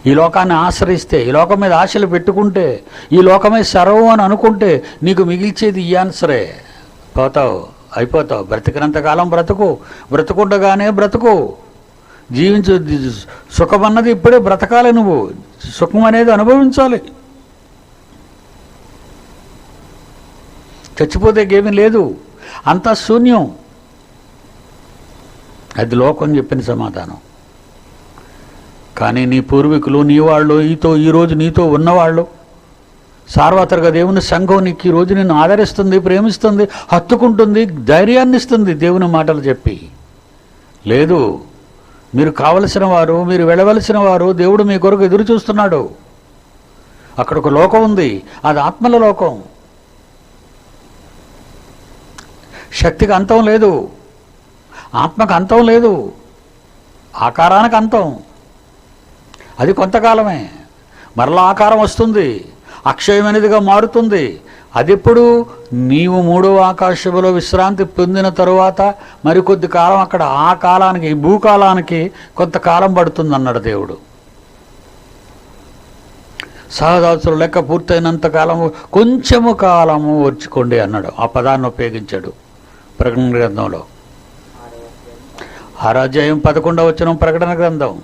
ఈ లోకాన్ని ఆశ్రయిస్తే, ఈ లోకం మీద ఆశలు పెట్టుకుంటే, ఈ లోకమే సర్వం అని అనుకుంటే నీకు మిగిల్చేది ఈ ఆన్సరే. పోతావు, అయిపోతావు. బ్రతికినంతకాలం బ్రతుకుండగానే బ్రతుకు. జీవించు. సుఖం అన్నది ఇప్పుడే బ్రతకాలి. నువ్వు సుఖం అనేది అనుభవించాలి. చచ్చిపోతే ఏమీ లేదు, అంతా శూన్యం. అది లోకం చెప్పిన సమాధానం. కానీ నీ పూర్వీకులు, నీ వాళ్ళు, ఈరోజు నీతో ఉన్నవాళ్ళు, సార్వత్రిక దేవుని సంఘం నీకు ఈ రోజు నిన్ను ఆదరిస్తుంది, ప్రేమిస్తుంది, హత్తుకుంటుంది, ధైర్యాన్ని ఇస్తుంది దేవుని మాటలు చెప్పి. లేదు, మీరు కావలసిన వారు, మీరు వెళ్ళవలసిన వారు, దేవుడు మీ కొరకు ఎదురు చూస్తున్నాడు. అక్కడ ఒక లోకం ఉంది, అది ఆత్మల లోకం. శక్తికి అంతం లేదు, ఆత్మకు అంతం లేదు, ఆకారానికి అంతం. అది కొంతకాలమే, మరలా ఆకారం వస్తుంది, అక్షయమైనదిగా మారుతుంది. అది ఎప్పుడు? నీవు మూడవ ఆకాశములో విశ్రాంతి పొందిన తరువాత మరికొద్ది కాలం అక్కడ ఆ కాలానికి, ఈ భూకాలానికి కొంతకాలం పడుతుంది అన్నాడు దేవుడు. సహదాసుల లెక్క పూర్తయినంత కాలము, కొంచెము కాలము ఓర్చుకోండి అన్నాడు. ఆ పదాన్ని ఉపయోగించాడు ప్రకటన గ్రంథంలో. 6వ అధ్యాయం 11వ వచనం ప్రకటన గ్రంథం.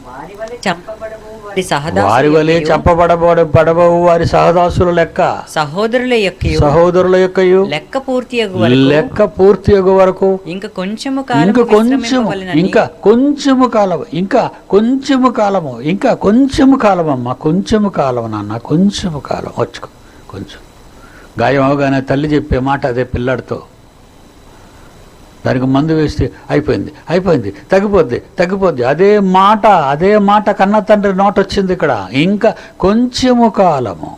వారి వలె చంపబడవు వారి వారి వలె చంపబడబడబవు వారి సహదాసుల లెక్క, సహోదరుల యొక్కయు లెక్క పూర్తి లెక్క పూర్తి అగు వరకు ఇంకా కొంచెము కాలం అమ్మా, కొంచెము కాలం నాన్న, కొంచెము కాలం వచ్చుకో. కొంచెం గాయం అవగానే తల్లి చెప్పే మాట అదే పిల్లాడితో. దానికి మందు వేస్తే అయిపోయింది, తగ్గిపోద్ది. అదే మాట కన్న తండ్రి నోట వచ్చింది ఇక్కడ. ఇంకా కొంచెము కాలము.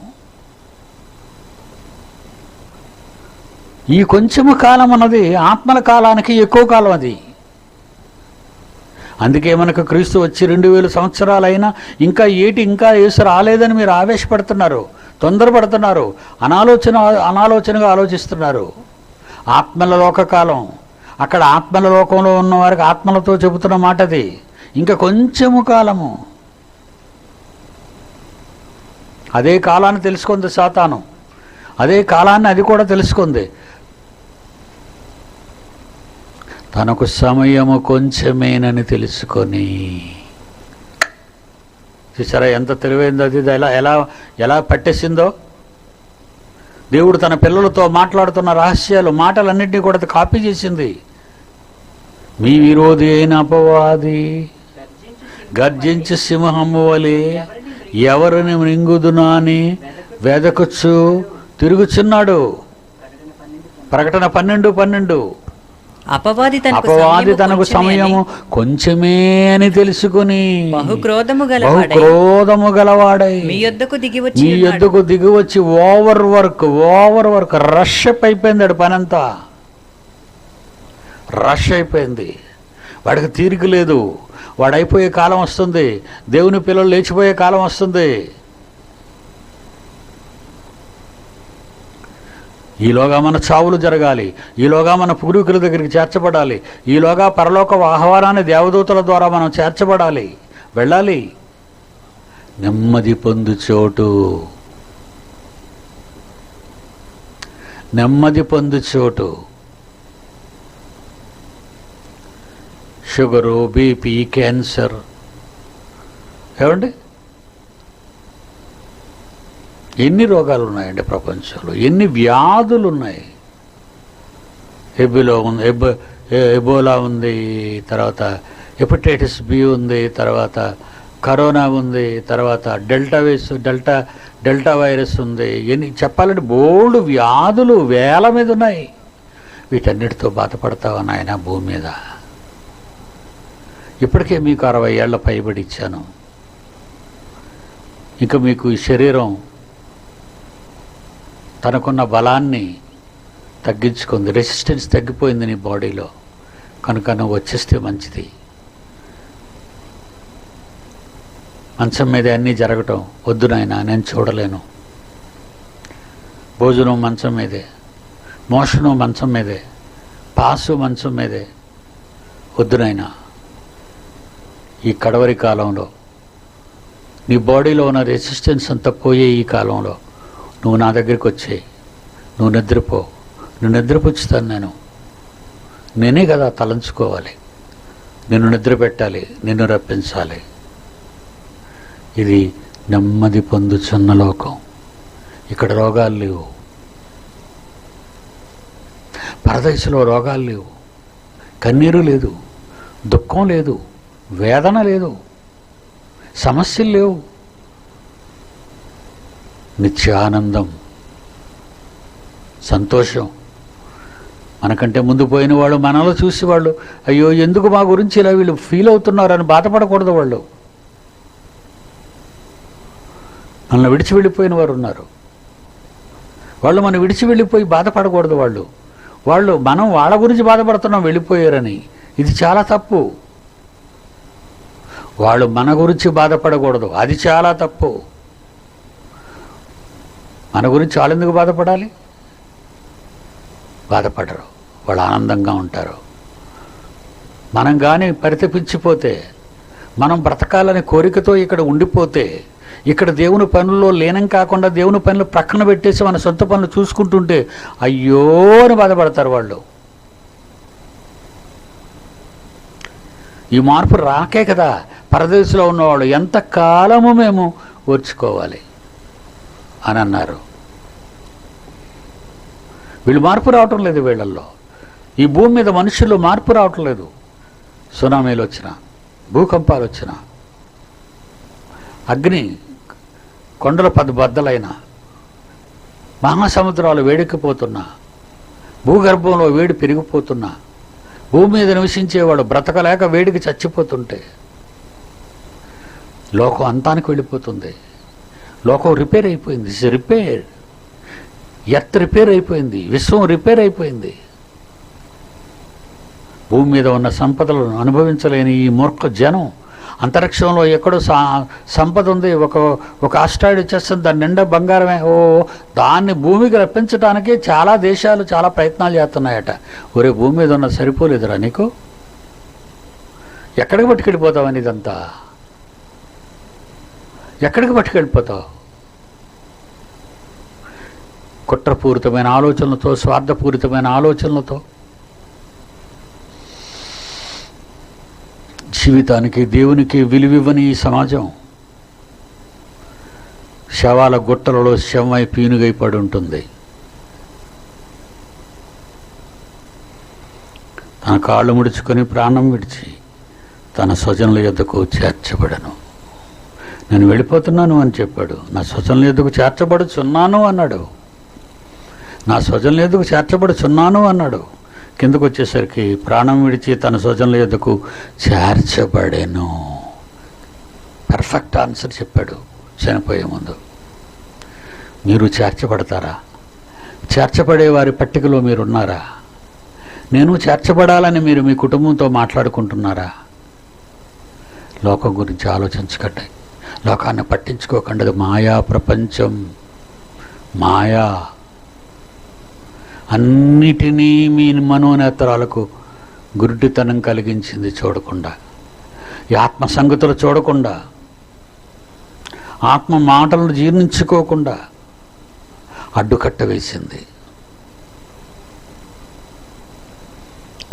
ఈ కొంచెము కాలం అన్నది ఆత్మల కాలానికి ఎక్కువ కాలం అది. అందుకే మనకు క్రీస్తు వచ్చి 2000 సంవత్సరాలైనా ఇంకా యేసు రాలేదని మీరు ఆవేశపడుతున్నారు, తొందరపడుతున్నారు, అనాలోచనగా ఆలోచిస్తున్నారు. ఆత్మల లోకకాలం. అక్కడ ఆత్మల లోకంలో ఉన్న వారికి ఆత్మలతో చెబుతున్న మాట అది. ఇంకా కొంచెము కాలము. అదే కాలాన్ని తెలుసుకుంది సాతాను, అదే కాలాన్ని అది కూడా తెలుసుకుంది. తనకు సమయము కొంచెమేనని తెలుసుకొని, చూసారా ఎంత తెలివైందో అది, ఎలా పట్టేసిందో. దేవుడు తన పిల్లలతో మాట్లాడుతున్న మాటలన్నింటినీ కూడా కాపీ చేసింది. మీ విరోధి అయిన అపవాది గర్జించు సింహము వలె ఎవరిని మృంగుదునా అని వెదకుచ్చు తిరుగుచున్నాడు. ప్రకటన 12:12. అపవాది తనకు సమయము కొంచెమే అని తెలుసుకుని బహుక్రోధము గలవాడై మీ యొద్దకు దిగి వచ్చి ఓవర్ వర్క్ రష్ అయిపోయింది. పనంతా రష్ అయిపోయింది. వాడికి తీరిక లేదు. వాడు అయిపోయే కాలం వస్తుంది. దేవుని పిల్లలు లేచిపోయే కాలం వస్తుంది. ఈలోగా మన చావులు జరగాలి, ఈలోగా మన పూర్వీకుల దగ్గరికి చేర్చబడాలి, ఈలోగా పరలోక ఆహ్వానాన్ని దేవదూతల ద్వారా మనం చేర్చబడాలి, వెళ్ళాలి. నెమ్మది పొందు చోటు. షుగరు, బీపీ, క్యాన్సర్, ఏమండి ఎన్ని రోగాలు ఉన్నాయండి ప్రపంచంలో, ఎన్ని వ్యాధులు ఉన్నాయి. ఎబోలా ఉంది, తర్వాత హెపటైటిస్ బి ఉంది, తర్వాత కరోనా ఉంది, తర్వాత డెల్టా వైరస్ ఉంది. ఎన్ని చెప్పాలంటే బోల్డ్ వ్యాధులు వేల మీద ఉన్నాయి. వీటన్నిటితో బాధపడతావా నాయన భూమి మీద? ఇప్పటికే మీకు 60 ఏళ్ల పైబడి ఇచ్చాను. ఇంకా మీకు ఈ శరీరం తనకున్న బలాన్ని తగ్గించుకుంది, రెసిస్టెన్స్ తగ్గిపోయింది నీ బాడీలో. కనుక నువ్వు వచ్చేస్తే మంచిది. మంచం మీదే అన్నీ జరగటం వద్దు నాయనా, నేను చూడలేను. భోజనం మంచం మీదే, మోషను మంచం మీదే, పాసు మంచం మీదే, వద్దు నాయనా. ఈ కడవరి కాలంలో నీ బాడీలో ఉన్న రెసిస్టెన్స్ అంతా పోయే ఈ కాలంలో నువ్వు నా దగ్గరికి వచ్చేయి. నువ్వు నిద్రపుచ్చుతాను. నేనే కదా తలంచుకోవాలి, నిన్ను నిద్ర పెట్టాలి, నిన్ను రప్పించాలి. ఇది నెమ్మది పొందుచున్న లోకం. ఇక్కడ రోగాలు లేవు, పరదేశంలో రోగాలు లేవు, కన్నీరు లేదు, దుఃఖం లేదు, వేదన లేదు, సమస్యలు లేవు. నిత్యానందం, సంతోషం. మనకంటే ముందు పోయిన వాళ్ళు మనలో చూసి వాళ్ళు అయ్యో ఎందుకు మా గురించి ఇలా వీళ్ళు ఫీల్ అవుతున్నారని బాధపడకూడదు. వాళ్ళు మనల్ని విడిచి వెళ్ళిపోయిన వారు ఉన్నారు. వాళ్ళు మనం విడిచి వెళ్ళిపోయి బాధపడకూడదు. వాళ్ళు మనం వాళ్ళ గురించి బాధపడుతున్నాం వెళ్ళిపోయారని. ఇది చాలా తప్పు. వాళ్ళు మన గురించి బాధపడకూడదు, అది చాలా తప్పు. మన గురించి వాళ్ళు ఎందుకు బాధపడాలి? బాధపడరు, వాళ్ళు ఆనందంగా ఉంటారు. మనం కానీ పరితపించిపోతే, మనం బ్రతకాలనే కోరికతో ఇక్కడ ఉండిపోతే, ఇక్కడ దేవుని పనుల్లో లీనం కాకుండా దేవుని పనులు ప్రక్కన పెట్టేసి మన సొంత పనులు చూసుకుంటుంటే అయ్యో అని బాధపడతారు వాళ్ళు. ఈ మార్పు రాకే కదా పరదేశంలో ఉన్నవాళ్ళు ఎంతకాలము మేము ఓర్చుకోవాలి అని అన్నారు. వీళ్ళు మార్పు రావటం లేదు. వీళ్ళల్లో ఈ భూమి మీద మనుషుల్లో మార్పు రావటం లేదు. సునామీలు వచ్చినా, భూకంపాలు వచ్చినా, అగ్ని కొండల బద్దలైన, మహాసముద్రాలు వేడెక్కిపోతున్నా, భూగర్భంలో వేడి పెరిగిపోతున్నా, భూమి మీద నివసించేవాడు బ్రతకలేక వేడికి చచ్చిపోతుంటే, లోకం అంతానికి వెళ్ళిపోతుంది. లోకం రిపేర్ అయిపోయింది. రిపేర్, ఎర్త్ రిపేర్ అయిపోయింది, విశ్వం రిపేర్ అయిపోయింది. భూమి మీద ఉన్న సంపదలను అనుభవించలేని ఈ మూర్ఖ జనం అంతరిక్షంలో ఎక్కడో సంపద ఉంది, ఒక ఆస్ట్రాయిడ్ వచ్చేస్తుంది, దాని నిండా బంగారమే. దాన్ని భూమికి రప్పించడానికి చాలా దేశాలు చాలా ప్రయత్నాలు చేస్తున్నాయట. ఒరే భూమి మీద ఉన్న సరిపోలేదురా నీకు? ఎక్కడికి పట్టుకెళ్ళిపోతావని ఇదంతా? ఎక్కడికి పట్టుకెళ్ళిపోతావు? కుట్రపూరితమైన ఆలోచనలతో, స్వార్థపూరితమైన ఆలోచనలతో జీవితానికి దేవునికి విలువివ్వని ఈ సమాజం శవాల గుట్టలలో శవమై పీనుగై పడి ఉంటుంది. తన కాళ్ళు ముడుచుకొని ప్రాణం విడిచి తన స్వజనుల యొద్దకు చేర్చబడను. నేను వెళ్ళిపోతున్నాను అని చెప్పాడు. నా స్వజనుల యొద్దకు చేర్చబడుచున్నాను అన్నాడు. నా స్వజనుల యొద్దకు చేర్చబడుచున్నాను అన్నాడు. కిందకు వచ్చేసరికి ప్రాణం విడిచి తన స్వజనుల యొద్దకు చేర్చబడేను. పర్ఫెక్ట్ ఆన్సర్ చెప్పాడు చనిపోయే ముందు. మీరు చేర్చబడతారా? చేర్చబడే వారి పట్టికలో మీరున్నారా? నేను చేర్చబడాలని మీరు మీ కుటుంబంతో మాట్లాడుకుంటున్నారా? లోకం గురించి ఆలోచించకండి, లోకాన్ని పట్టించుకోకండి. మాయా ప్రపంచం, మాయా అన్నిటినీ మీ మనోనేత్రాలకు గుడ్డితనం కలిగించింది. చూడకుండా, ఈ ఆత్మ సంగతులు చూడకుండా, ఆత్మ మాటలను జీర్ణించుకోకుండా అడ్డుకట్ట వేసింది.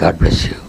God bless you.